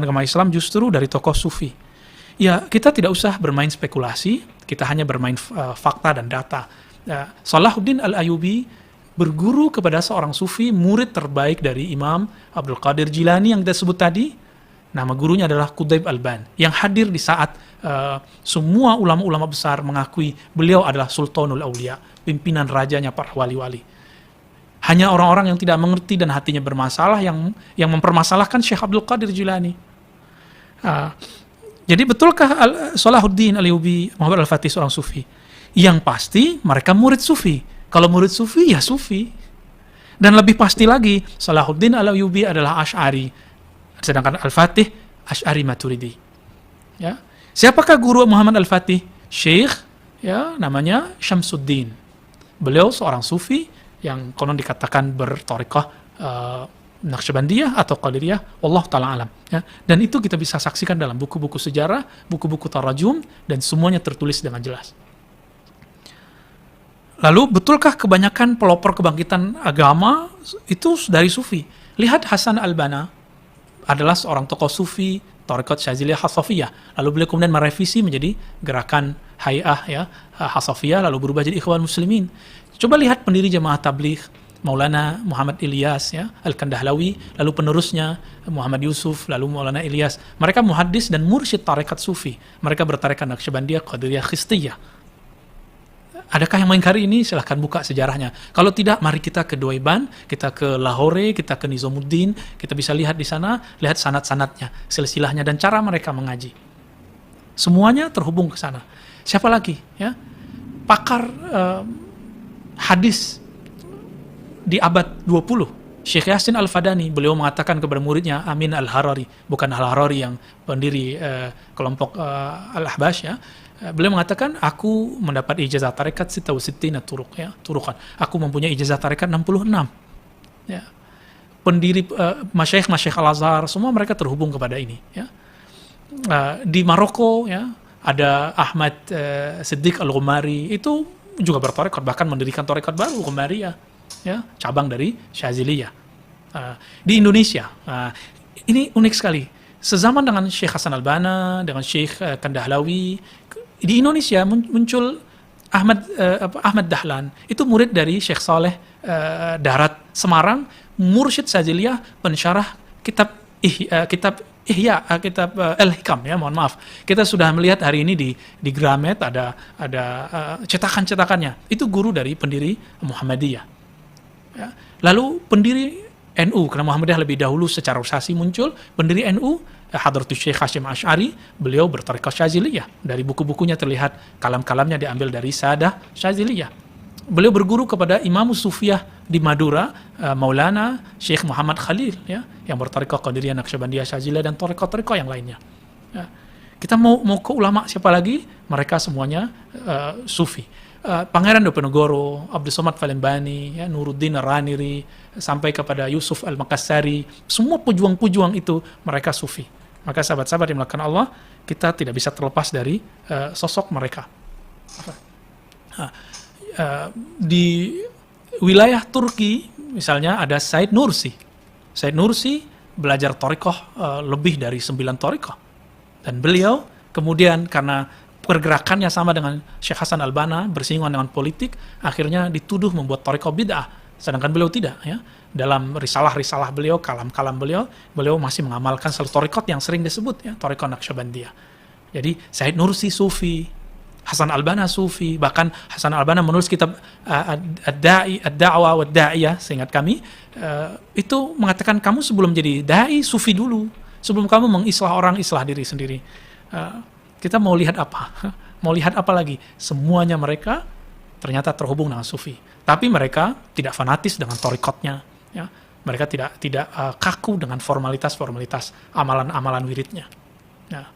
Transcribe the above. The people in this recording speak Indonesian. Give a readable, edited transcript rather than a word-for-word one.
agama Islam justru dari tokoh sufi. Ya, kita tidak usah bermain spekulasi, kita hanya bermain fakta dan data. Salahuddin Al-Ayyubi berguru kepada seorang sufi, murid terbaik dari Imam Abdul Qadir Jilani yang kita sebut tadi. Nama gurunya adalah Qutaib Alban, yang hadir di saat semua ulama-ulama besar mengakui beliau adalah Sultanul Aulia, pimpinan rajanya para wali-wali. Hanya orang-orang yang tidak mengerti dan hatinya bermasalah yang mempermasalahkan Syekh Abdul Qadir Jilani. Jadi betulkah Salahuddin Al-Ayyubi Muhammad Al-Fatih seorang sufi? Yang pasti mereka murid sufi. Kalau murid sufi, ya sufi. Dan lebih pasti lagi, Salahuddin Al-Ayyubi adalah Asy'ari, sedangkan Al-Fatih Asy'ari Maturidi. Ya. Siapakah guru Muhammad Al-Fatih? Syekh, ya, namanya Syamsuddin. Beliau seorang sufi yang konon dikatakan berthariqah Naqsyabandiyah atau Qadiriyah, wallahu ta'ala alam. Ya. Dan itu kita bisa saksikan dalam buku-buku sejarah, buku-buku tarajum, dan semuanya tertulis dengan jelas. Lalu, betulkah kebanyakan pelopor kebangkitan agama itu dari sufi? Lihat Hasan al-Banna adalah seorang tokoh sufi, thariqat Syadziliyah Hasafiyah. Lalu beliau kemudian merevisi menjadi gerakan Hay'ah, ya, Hasafiyah, lalu berubah jadi Ikhwan Muslimin. Coba lihat pendiri Jamaah Tabligh Maulana Muhammad Ilyas, ya, Al-Kandahlawi, lalu penerusnya Muhammad Yusuf, lalu Maulana Ilyas. Mereka muhaddis dan mursyid tarekat sufi. Mereka bertarekat Naqsyabandiyah, Qadiriyah, Khistiyah. Adakah yang mengingkari ini? Silahkan buka sejarahnya. Kalau tidak, mari kita ke Duaiban, kita ke Lahore, kita ke Nizamuddin, kita bisa lihat di sana, lihat sanad-sanadnya, silsilahnya, dan cara mereka mengaji. Semuanya terhubung ke sana. Siapa lagi? Ya? Pakar hadis di abad 20, Syekh Yasin Al-Fadani, beliau mengatakan kepada muridnya Amin Al-Harari, bukan Al-Harari yang pendiri kelompok Al-Ahbash, ya. Beliau mengatakan, aku mendapat ijazah tarekat 66 turuq, ya, turuqan. Aku mempunyai ijazah tarekat 66. Ya. Pendiri masyayikh Al-Azhar, semua mereka terhubung kepada ini, ya. Di Maroko, ya, ada Ahmad Siddiq Al-Ghumari, itu juga bertarekat, bahkan mendirikan tarekat baru, Ghumariyah, ya, cabang dari Syadziliyah. Di Indonesia, ini unik sekali. Sezaman dengan Syekh Hasan al-Banna, dengan Syekh Kandahlawi, di Indonesia muncul Ahmad Dahlan, itu murid dari Syekh Saleh Darat Semarang, mursyid Syadziliyah, pensyarah kitab Al-Hikam, ya, mohon maaf. Kita sudah melihat hari ini di Gramet ada cetakan-cetakannya. Itu guru dari pendiri Muhammadiyah. Ya. Lalu pendiri NU, karena Muhammadiyah lebih dahulu secara organisasi muncul, pendiri NU Hadratus Syekh Hasyim Asy'ari, beliau bertarekat Syadziliyah. Dari buku-bukunya terlihat kalam-kalamnya diambil dari Sadah Syadziliyah. Beliau berguru kepada Imam Sufiyah di Madura, Maulana Syekh Muhammad Khalil, ya, yang bertarekat Qadiriyah, Naqsyabandiyah, Syadziliyah, dan tarekat-tarekat yang lainnya. Ya. Kita mau ke ulama siapa lagi? Mereka semuanya sufi. Pangeran Diponegoro, Abdul Somad Palembani, ya, Nuruddin Ar-Raniri, sampai kepada Yusuf Al-Makassari, semua pejuang-pejuang itu mereka sufi. Maka sahabat-sahabat yang melakukan Allah, kita tidak bisa terlepas dari sosok mereka. Di wilayah Turki, misalnya ada Said Nursi. Said Nursi belajar thariqah lebih dari 9 thariqah. Dan beliau kemudian karena pergerakannya sama dengan Syekh Hasan al-Banna, bersinggungan dengan politik, akhirnya dituduh membuat thariqah bid'ah. Sedangkan beliau tidak, ya. Dalam risalah-risalah beliau, kalam-kalam beliau masih mengamalkan satu thariqat yang sering disebut, ya, thariqah Naqsyabandiyah. Jadi Said Nursi sufi, Hasan al-Banna sufi, bahkan Hasan al-Banna menulis kitab Ad-Da'wah wa Ad-Da'iyah, seingat kami, itu mengatakan kamu sebelum jadi dai sufi dulu, sebelum kamu mengislah orang, islah diri sendiri. Kita mau lihat apa? Mau lihat apa lagi? Semuanya mereka ternyata terhubung dengan sufi. Tapi mereka tidak fanatis dengan thariqatnya, ya. Mereka tidak kaku dengan formalitas-formalitas amalan-amalan wiridnya. Ya.